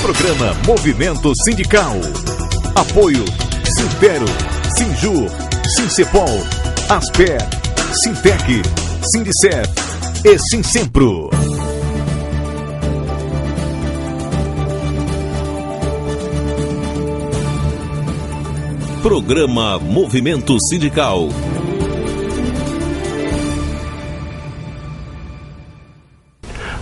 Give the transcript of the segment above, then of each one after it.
Programa Movimento Sindical. Apoio Sintero, Sinjur, Sincepol, Asper, Sintec, Sindicef e Sinsempro. Programa Movimento Sindical.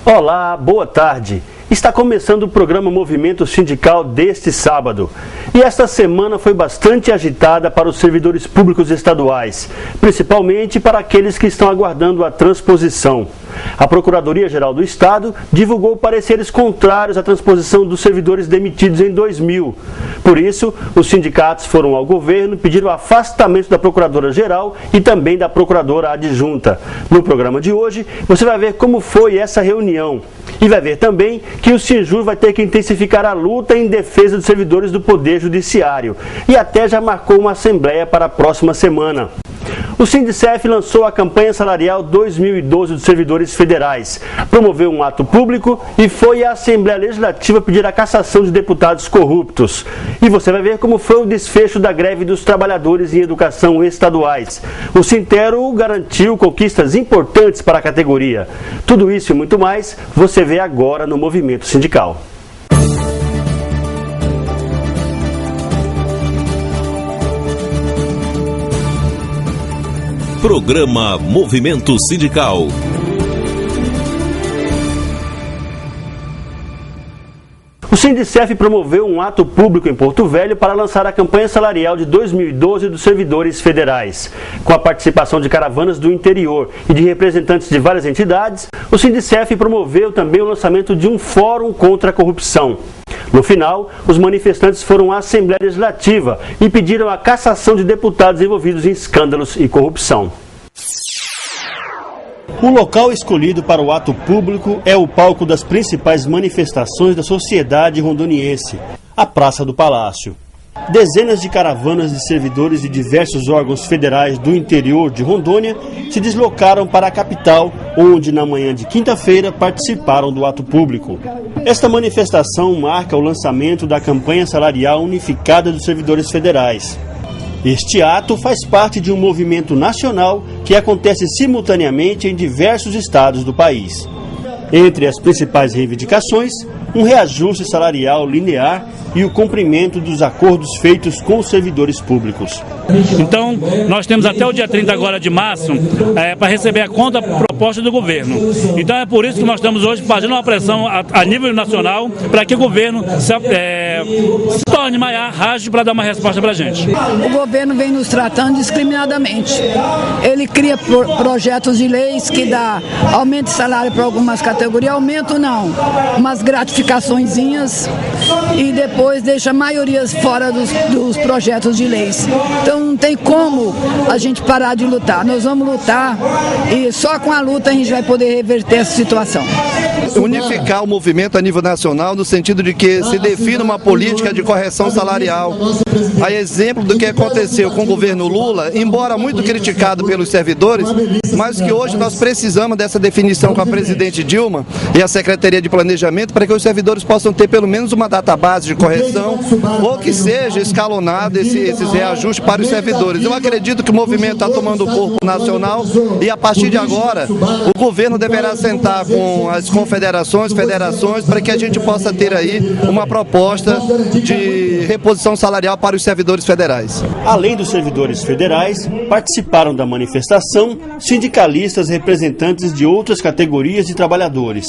Olá, boa tarde. Está começando o programa Movimento Sindical deste sábado. E esta semana foi bastante agitada para os servidores públicos estaduais, principalmente para aqueles que estão aguardando a transposição. A Procuradoria-Geral do Estado divulgou pareceres contrários à transposição dos servidores demitidos em 2000. Por isso, os sindicatos foram ao governo pedir o afastamento da Procuradora-Geral e também da Procuradora Adjunta. No programa de hoje, você vai ver como foi essa reunião. E vai ver também que o Sinjur vai ter que intensificar a luta em defesa dos servidores do Poder Judiciário e até já marcou uma assembleia para a próxima semana. O Sindicef lançou a campanha salarial 2012 dos servidores federais, promoveu um ato público e foi à Assembleia Legislativa pedir a cassação de deputados corruptos. E você vai ver como foi o desfecho da greve dos trabalhadores em educação estaduais. O Sintero garantiu conquistas importantes para a categoria. Tudo isso e muito mais você vê agora no Movimento Sindical. Programa Movimento Sindical. O Sindicef promoveu um ato público em Porto Velho para lançar a campanha salarial de 2012 dos servidores federais. Com a participação de caravanas do interior e de representantes de várias entidades, o Sindicef promoveu também o lançamento de um fórum contra a corrupção. No final, os manifestantes foram à Assembleia Legislativa e pediram a cassação de deputados envolvidos em escândalos e corrupção. O local escolhido para o ato público é o palco das principais manifestações da sociedade rondoniense, a Praça do Palácio. Dezenas de caravanas de servidores de diversos órgãos federais do interior de Rondônia se deslocaram para a capital, onde na manhã de quinta-feira participaram do ato público. Esta manifestação marca o lançamento da campanha salarial unificada dos servidores federais. Este ato faz parte de um movimento nacional que acontece simultaneamente em diversos estados do país. Entre as principais reivindicações, um reajuste salarial linear e o cumprimento dos acordos feitos com os servidores públicos. Então, nós temos até o dia 30 agora de março para receber a conta proposta do governo. Então é por isso que nós estamos hoje fazendo uma pressão a nível nacional para que o governo se torne mais ágil para dar uma resposta para a gente. O governo vem nos tratando discriminadamente. Ele cria projetos de leis que dá aumento de salário para algumas categorias, aumento não, umas gratificaçõezinhas e depois deixa maiorias fora dos projetos de leis. Então não tem como a gente parar de lutar. Nós vamos lutar e só com a luta a gente vai poder reverter essa situação. Unificar o movimento a nível nacional no sentido de que se defina uma política de correção salarial. A exemplo do que aconteceu com o governo Lula, embora muito criticado pelos servidores, mas que hoje nós precisamos dessa definição com a presidente Dilma e a Secretaria de Planejamento para que os servidores possam ter pelo menos uma database de correção ou que seja escalonado esses reajustes para os servidores. Eu acredito que o movimento está tomando o corpo nacional e a partir de agora o governo deverá sentar com as confederações, federações, para que a gente possa ter aí uma proposta de reposição salarial para os servidores federais. Além dos servidores federais, participaram da manifestação sindicalistas representantes de outras categorias de trabalhadores.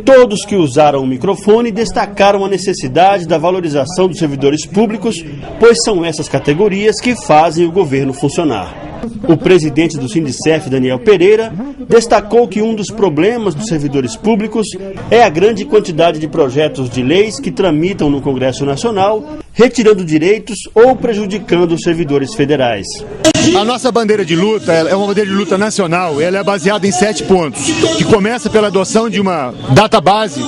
Todos que usaram o microfone destacaram a necessidade da valorização dos servidores públicos, pois são essas categorias que fazem o governo funcionar. O presidente do Sindicef, Daniel Pereira, destacou que um dos problemas dos servidores públicos é a grande quantidade de projetos de leis que tramitam no Congresso Nacional, retirando direitos ou prejudicando os servidores federais. A nossa bandeira de luta é uma bandeira de luta nacional, ela é baseada em 7 pontos, que começa pela adoção de uma database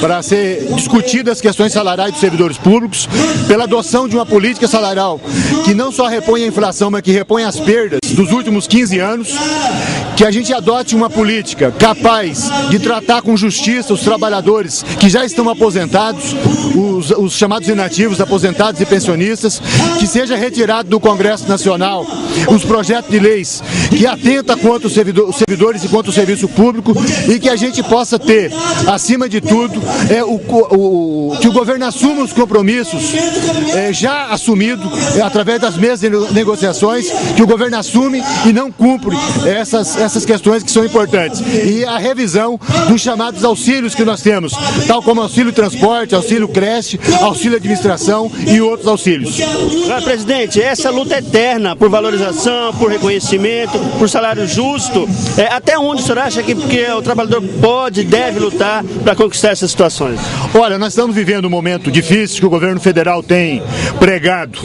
para ser discutidas as questões salariais dos servidores públicos, pela adoção de uma política salarial que não só repõe a inflação, mas que repõe as perdas dos últimos 15 anos, que a gente adote uma política capaz de tratar com justiça os trabalhadores que já estão aposentados, os chamados inativos, aposentados e pensionistas, que seja retirado do Congresso Nacional os projetos de leis que atentam contra os servidores e contra o serviço público, e que a gente possa ter, acima de tudo, que o governo assuma os compromissos já assumidos através das mesas de negociações, que o governo assume e não cumpre essas questões que são importantes. E a revisão dos chamados auxílios que nós temos, tal como auxílio transporte, auxílio creche, auxílio administração e outros auxílios. Presidente, essa luta eterna por valorização, por reconhecimento, por salário justo, até onde o senhor acha que o trabalhador pode, deve lutar para conquistar essas situações? Olha, nós estamos vivendo um momento difícil que o governo federal tem pregado,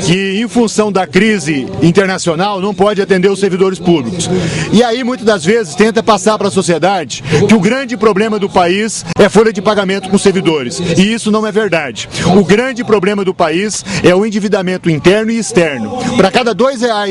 que em função da crise internacional não pode atender os servidores públicos. E aí, muitas das vezes, tenta passar para a sociedade que o grande problema do país é a folha de pagamento com os servidores. E isso não é verdade. O grande problema do país é o endividamento interno e externo. Para cada R$2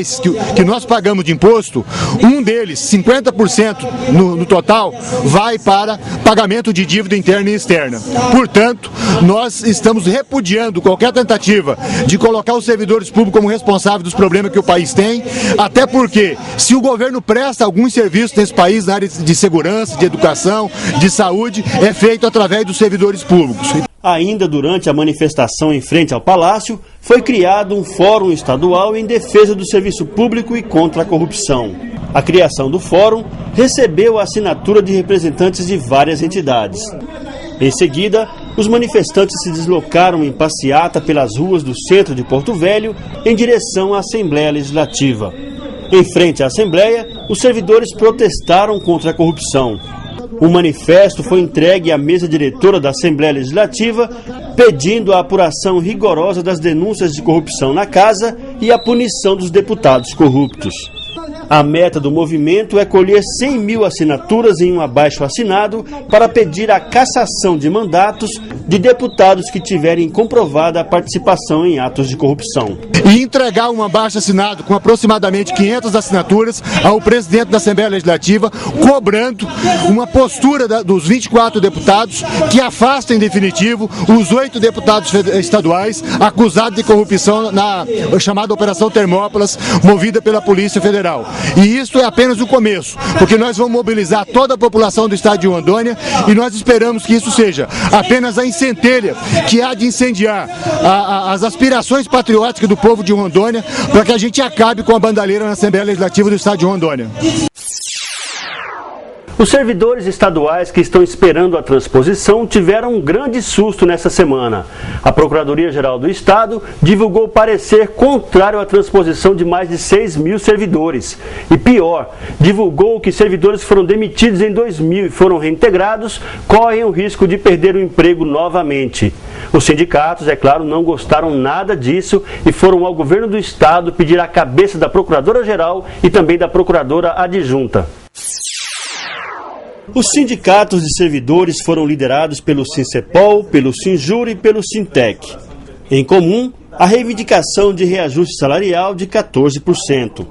que nós pagamos de imposto, um deles, 50% no total, vai para pagamento de dívida interna e externa. Portanto, nós estamos repudiando qualquer tentativa de colocar os servidores públicos como responsáveis dos problemas que o país tem, até porque, se o governo presta algum serviço nesse país na área de segurança, de educação, de saúde, é feito através dos servidores públicos. Ainda durante a manifestação em frente ao Palácio, foi criado um fórum estadual em defesa do serviço público e contra a corrupção. A criação do fórum recebeu a assinatura de representantes de várias entidades. Em seguida, os manifestantes se deslocaram em passeata pelas ruas do centro de Porto Velho em direção à Assembleia Legislativa. Em frente à Assembleia, os servidores protestaram contra a corrupção. Um manifesto foi entregue à mesa diretora da Assembleia Legislativa, pedindo a apuração rigorosa das denúncias de corrupção na casa e a punição dos deputados corruptos. A meta do movimento é colher 100 mil assinaturas em um abaixo-assinado para pedir a cassação de mandatos de deputados que tiverem comprovada a participação em atos de corrupção. E entregar um abaixo-assinado com aproximadamente 500 assinaturas ao presidente da Assembleia Legislativa, cobrando uma postura dos 24 deputados que afastem em definitivo os 8 deputados estaduais acusados de corrupção na chamada Operação Termópilas, movida pela Polícia Federal. E isso é apenas o começo, porque nós vamos mobilizar toda a população do estado de Rondônia e nós esperamos que isso seja apenas a centelha que há de incendiar as aspirações patrióticas do povo de Rondônia, para que a gente acabe com a bandalheira na Assembleia Legislativa do estado de Rondônia. Os servidores estaduais que estão esperando a transposição tiveram um grande susto nessa semana. A Procuradoria-Geral do Estado divulgou parecer contrário à transposição de mais de 6 mil servidores. E pior, divulgou que servidores que foram demitidos em 2000 e foram reintegrados correm o risco de perder o emprego novamente. Os sindicatos, é claro, não gostaram nada disso e foram ao governo do Estado pedir a cabeça da Procuradora-Geral e também da Procuradora Adjunta. Os sindicatos de servidores foram liderados pelo Sincepol, pelo Sinjur e pelo Sintec. Em comum, a reivindicação de reajuste salarial de 14%.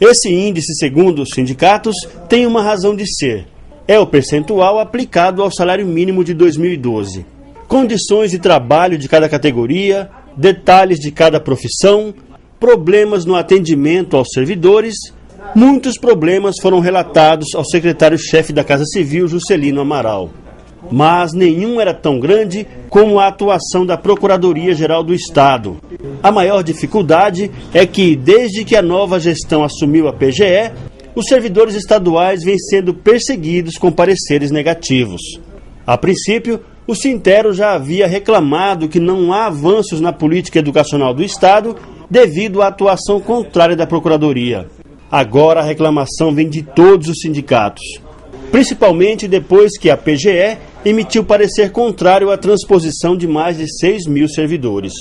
Esse índice, segundo os sindicatos, tem uma razão de ser. É o percentual aplicado ao salário mínimo de 2012. Condições de trabalho de cada categoria, detalhes de cada profissão, problemas no atendimento aos servidores. Muitos problemas foram relatados ao secretário-chefe da Casa Civil, Juscelino Amaral. Mas nenhum era tão grande como a atuação da Procuradoria-Geral do Estado. A maior dificuldade é que, desde que a nova gestão assumiu a PGE, os servidores estaduais vêm sendo perseguidos com pareceres negativos. A princípio, o Sintero já havia reclamado que não há avanços na política educacional do Estado devido à atuação contrária da Procuradoria. Agora a reclamação vem de todos os sindicatos, principalmente depois que a PGE emitiu parecer contrário à transposição de mais de 6 mil servidores.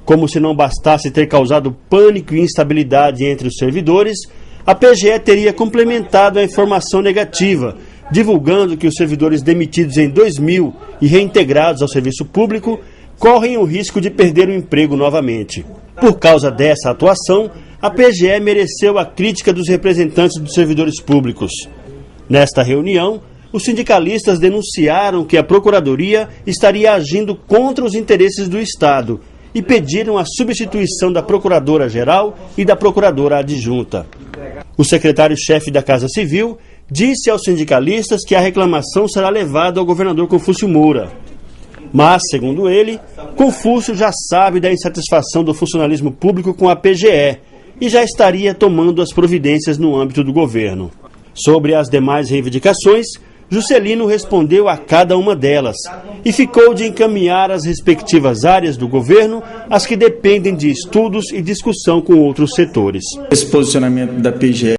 Como se não bastasse ter causado pânico e instabilidade entre os servidores, a PGE teria complementado a informação negativa, divulgando que os servidores demitidos em 2000 e reintegrados ao serviço público correm o risco de perder o emprego novamente. Por causa dessa atuação, a PGE mereceu a crítica dos representantes dos servidores públicos. Nesta reunião, os sindicalistas denunciaram que a Procuradoria estaria agindo contra os interesses do Estado e pediram a substituição da Procuradora-Geral e da Procuradora Adjunta. O secretário-chefe da Casa Civil disse aos sindicalistas que a reclamação será levada ao governador Confúcio Moura. Mas, segundo ele, Confúcio já sabe da insatisfação do funcionalismo público com a PGE e já estaria tomando as providências no âmbito do governo. Sobre as demais reivindicações, Juscelino respondeu a cada uma delas e ficou de encaminhar as respectivas áreas do governo, as que dependem de estudos e discussão com outros setores. Esse posicionamento da PGE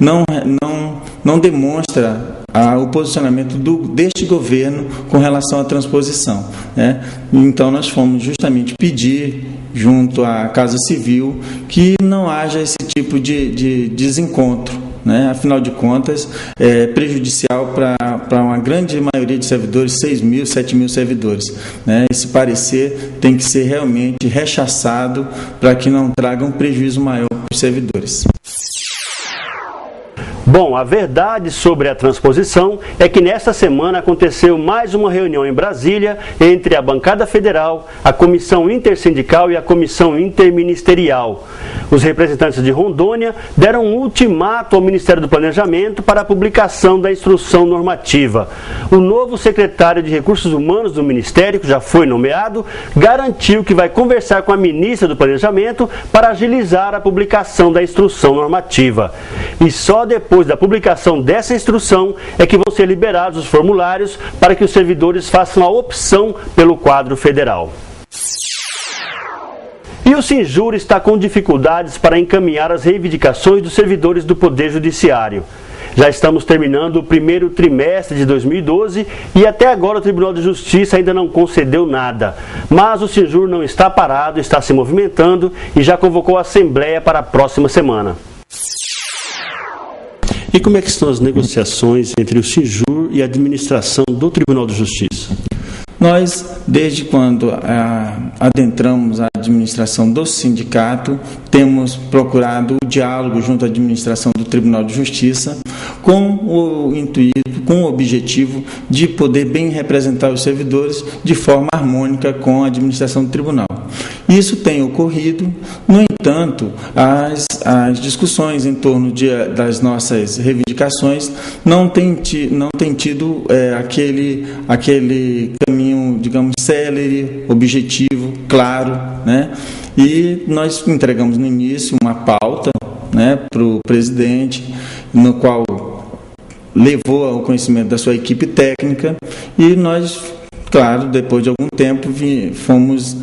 não demonstra o posicionamento deste governo com relação à transposição, né? Então nós fomos justamente pedir junto à Casa Civil que não haja esse tipo de desencontro. Afinal de contas, é prejudicial para uma grande maioria de servidores, 6 mil, 7 mil servidores. Esse parecer tem que ser realmente rechaçado para que não traga um prejuízo maior para os servidores. Bom, a verdade sobre a transposição é que nesta semana aconteceu mais uma reunião em Brasília entre a bancada federal, a Comissão Intersindical e a Comissão Interministerial. Os representantes de Rondônia deram um ultimato ao Ministério do Planejamento para a publicação da instrução normativa. O novo secretário de Recursos Humanos do Ministério, que já foi nomeado, garantiu que vai conversar com a ministra do Planejamento para agilizar a publicação da instrução normativa. E só depois da publicação dessa instrução é que vão ser liberados os formulários para que os servidores façam a opção pelo quadro federal. E o Sinjur está com dificuldades para encaminhar as reivindicações dos servidores do Poder Judiciário. Já estamos terminando o primeiro trimestre de 2012 e até agora o Tribunal de Justiça ainda não concedeu nada. Mas o Sinjur não está parado, está se movimentando e já convocou a Assembleia para a próxima semana. E como é que estão as negociações entre o Sinjur e a administração do Tribunal de Justiça? Nós, desde quando adentramos a administração do sindicato, temos procurado o diálogo junto à administração do Tribunal de Justiça com o intuito, com o objetivo de poder bem representar os servidores de forma harmônica com a administração do tribunal. Isso tem ocorrido, no entanto, as discussões em torno das nossas reivindicações não têm tido aquele caminho, digamos, célere, objetivo, claro, né? E nós entregamos no início uma pauta, né, para o presidente, no qual levou ao conhecimento da sua equipe técnica e nós, claro, depois de algum tempo, fomos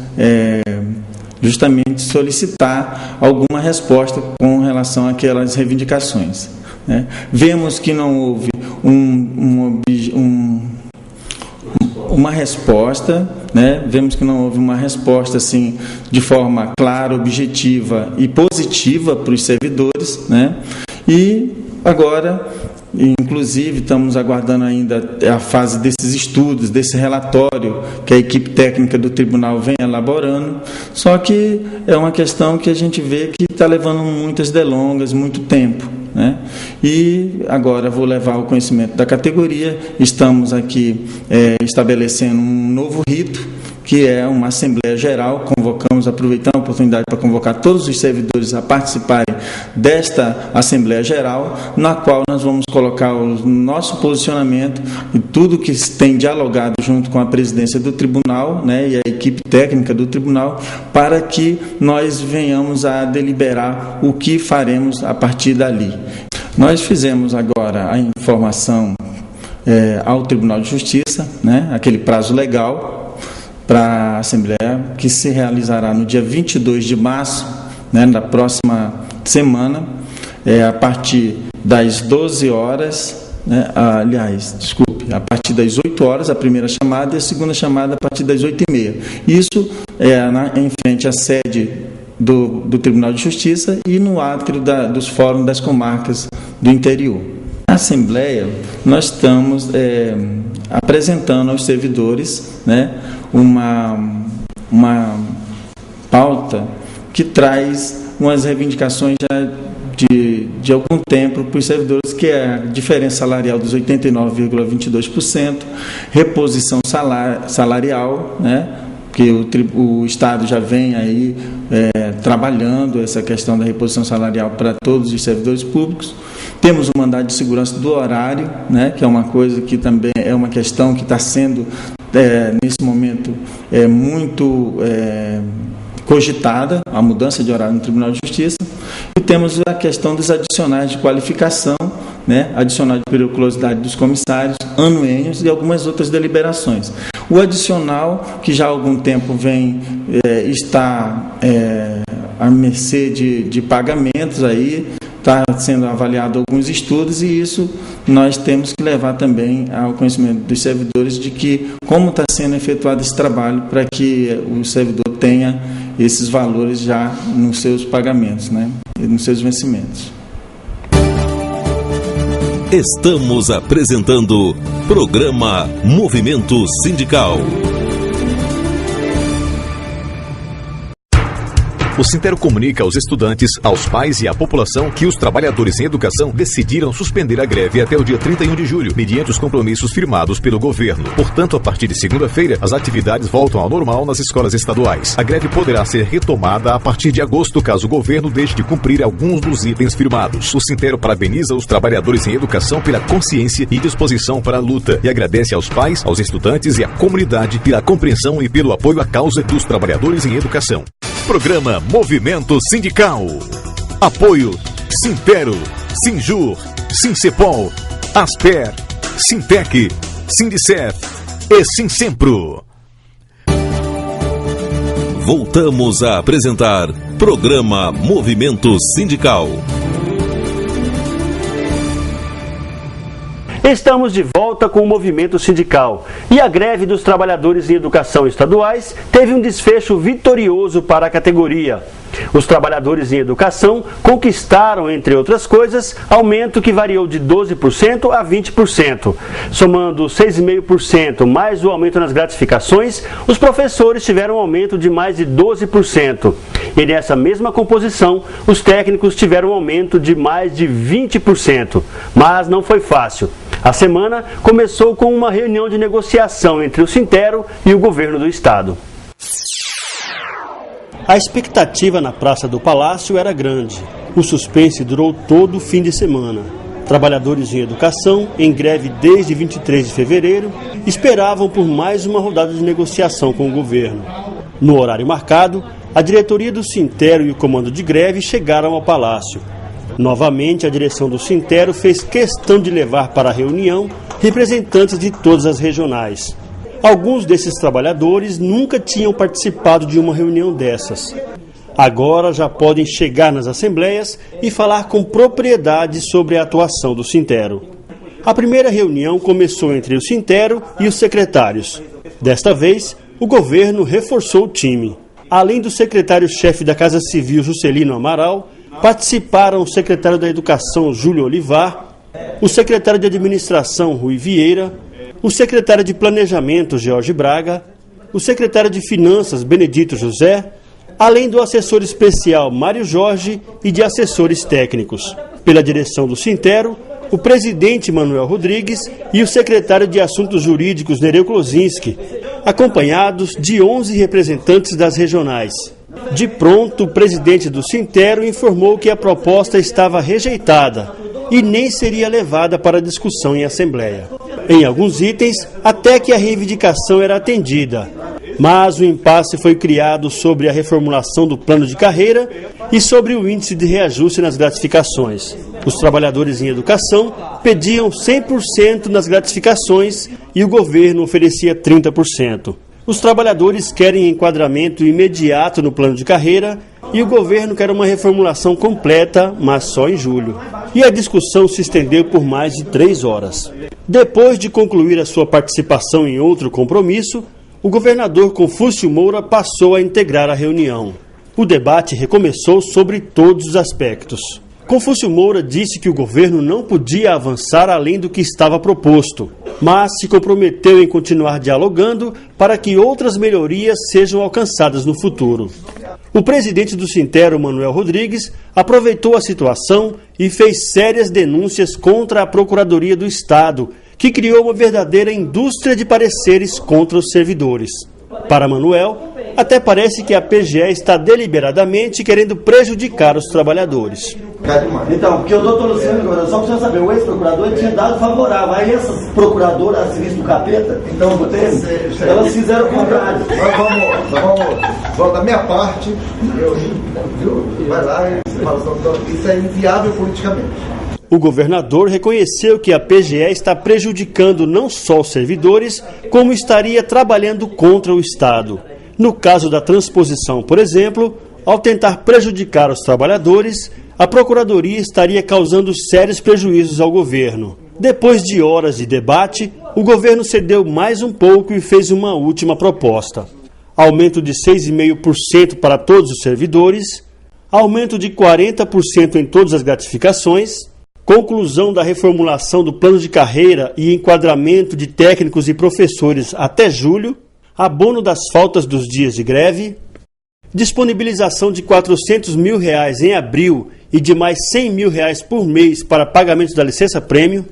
justamente solicitar alguma resposta com relação àquelas reivindicações, né? Vemos que não houve uma resposta, né? Vemos que não houve uma resposta assim, de forma clara, objetiva e positiva para os servidores, né? E agora, inclusive, estamos aguardando ainda a fase desses estudos, desse relatório que a equipe técnica do tribunal vem elaborando, só que é uma questão que a gente vê que está levando muitas delongas, muito tempo, né? E agora vou levar ao conhecimento da categoria, estamos aqui estabelecendo um novo rito, que é uma Assembleia Geral, aproveitando a oportunidade para convocar todos os servidores a participarem desta Assembleia Geral, na qual nós vamos colocar o nosso posicionamento e tudo que tem dialogado junto com a presidência do tribunal, né, e a equipe técnica do tribunal, para que nós venhamos a deliberar o que faremos a partir dali. Nós fizemos agora a informação ao Tribunal de Justiça, né, aquele prazo legal, para a Assembleia, que se realizará no dia 22 de março, né, da próxima semana, a partir das 12 horas, né, a partir das 8 horas, a primeira chamada, e a segunda chamada a partir das 8h30. Isso é em frente à sede do Tribunal de Justiça e no átrio dos fóruns das comarcas do interior. Na Assembleia, nós estamos apresentando aos servidores, né, uma pauta que traz umas reivindicações já de algum tempo para os servidores, que é a diferença salarial dos 89,22%, reposição salarial, né, que o Estado já vem aí trabalhando essa questão da reposição salarial para todos os servidores públicos. Temos o mandado de segurança do horário, né, que é uma coisa que também é uma questão que está sendo, nesse momento, muito cogitada, a mudança de horário no Tribunal de Justiça. E temos a questão dos adicionais de qualificação, né, adicional de periculosidade dos comissários, anuênios e algumas outras deliberações. O adicional, que já há algum tempo está à mercê de pagamentos, aí está sendo avaliado alguns estudos, e isso nós temos que levar também ao conhecimento dos servidores de que como está sendo efetuado esse trabalho para que o servidor tenha esses valores já nos seus pagamentos, né, e nos seus vencimentos. Estamos apresentando Programa Movimento Sindical. O Sintero comunica aos estudantes, aos pais e à população que os trabalhadores em educação decidiram suspender a greve até o dia 31 de julho, mediante os compromissos firmados pelo governo. Portanto, a partir de segunda-feira, as atividades voltam ao normal nas escolas estaduais. A greve poderá ser retomada a partir de agosto, caso o governo deixe de cumprir alguns dos itens firmados. O Sintero parabeniza os trabalhadores em educação pela consciência e disposição para a luta e agradece aos pais, aos estudantes e à comunidade pela compreensão e pelo apoio à causa dos trabalhadores em educação. Programa Movimento Sindical. Apoio Sintero, Sinjur, Sincepol, Asper, Sintec, Sindicef e Sinsempro. Voltamos a apresentar Programa Movimento Sindical. Estamos de volta com o movimento sindical e a greve dos trabalhadores em educação estaduais teve um desfecho vitorioso para a categoria. Os trabalhadores em educação conquistaram, entre outras coisas, aumento que variou de 12% a 20%. Somando 6,5% mais o aumento nas gratificações, os professores tiveram um aumento de mais de 12%. E nessa mesma composição, os técnicos tiveram um aumento de mais de 20%. Mas não foi fácil. A semana começou com uma reunião de negociação entre o Sintero e o governo do estado. A expectativa na Praça do Palácio era grande. O suspense durou todo o fim de semana. Trabalhadores em educação, em greve desde 23 de fevereiro, esperavam por mais uma rodada de negociação com o governo. No horário marcado, a diretoria do Sintero e o comando de greve chegaram ao Palácio. Novamente, a direção do Sintero fez questão de levar para a reunião representantes de todas as regionais. Alguns desses trabalhadores nunca tinham participado de uma reunião dessas. Agora já podem chegar nas assembleias e falar com propriedade sobre a atuação do Sintero. A primeira reunião começou entre o Sintero e os secretários. Desta vez, o governo reforçou o time. Além do secretário-chefe da Casa Civil, Juscelino Amaral, participaram o secretário da Educação, Júlio Olivar, o secretário de Administração, Rui Vieira, o secretário de Planejamento, Jorge Braga, o secretário de Finanças, Benedito José, além do assessor especial, Mário Jorge, e de assessores técnicos. Pela direção do Sintero, o presidente, Manuel Rodrigues, e o secretário de Assuntos Jurídicos, Nereu Klozinski, acompanhados de 11 representantes das regionais. De pronto, o presidente do Sintero informou que a proposta estava rejeitada e nem seria levada para discussão em assembleia. Em alguns itens, até que a reivindicação era atendida, mas o impasse foi criado sobre a reformulação do plano de carreira e sobre o índice de reajuste nas gratificações. Os trabalhadores em educação pediam 100% nas gratificações e o governo oferecia 30%. Os trabalhadores querem enquadramento imediato no plano de carreira E o governo quer uma reformulação completa, mas só em julho. E a discussão se estendeu por mais de 3 horas. Depois de concluir a sua participação em outro compromisso, o governador Confúcio Moura passou a integrar a reunião. O debate recomeçou sobre todos os aspectos. Confúcio Moura disse que o governo não podia avançar além do que estava proposto, mas se comprometeu em continuar dialogando para que outras melhorias sejam alcançadas no futuro. O presidente do Sintero, Manuel Rodrigues, aproveitou a situação e fez sérias denúncias contra a Procuradoria do Estado, que criou uma verdadeira indústria de pareceres contra os servidores. Para Manuel, até parece que a PGE está deliberadamente querendo prejudicar os trabalhadores. Então, porque o doutor Luciano, só precisa saber, o ex-procurador tinha dado favorável. Aí essas procuradoras, as civis do capeta, então, elas fizeram o contrário. Vamos, da minha parte, vai lá e fala, isso é inviável politicamente. O governador reconheceu que a PGE está prejudicando não só os servidores, como estaria trabalhando contra o Estado. No caso da transposição, por exemplo, ao tentar prejudicar os trabalhadores, a Procuradoria estaria causando sérios prejuízos ao governo. Depois de horas de debate, o governo cedeu mais um pouco e fez uma última proposta. Aumento de 6,5% para todos os servidores, aumento de 40% em todas as gratificações, conclusão da reformulação do plano de carreira e enquadramento de técnicos e professores até julho, abono das faltas dos dias de greve, disponibilização de R$400 mil em abril e de mais R$100 mil por mês para pagamento da licença-prêmio,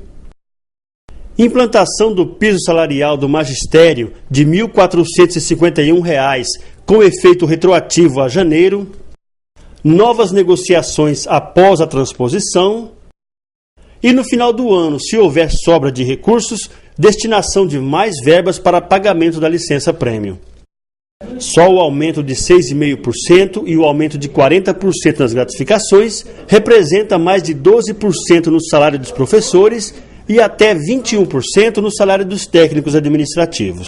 implantação do piso salarial do magistério de R$ 1.451 com efeito retroativo a janeiro, novas negociações após a transposição e no final do ano, se houver sobra de recursos, destinação de mais verbas para pagamento da licença-prêmio. Só o aumento de 6,5% e o aumento de 40% nas gratificações representa mais de 12% no salário dos professores e até 21% no salário dos técnicos administrativos.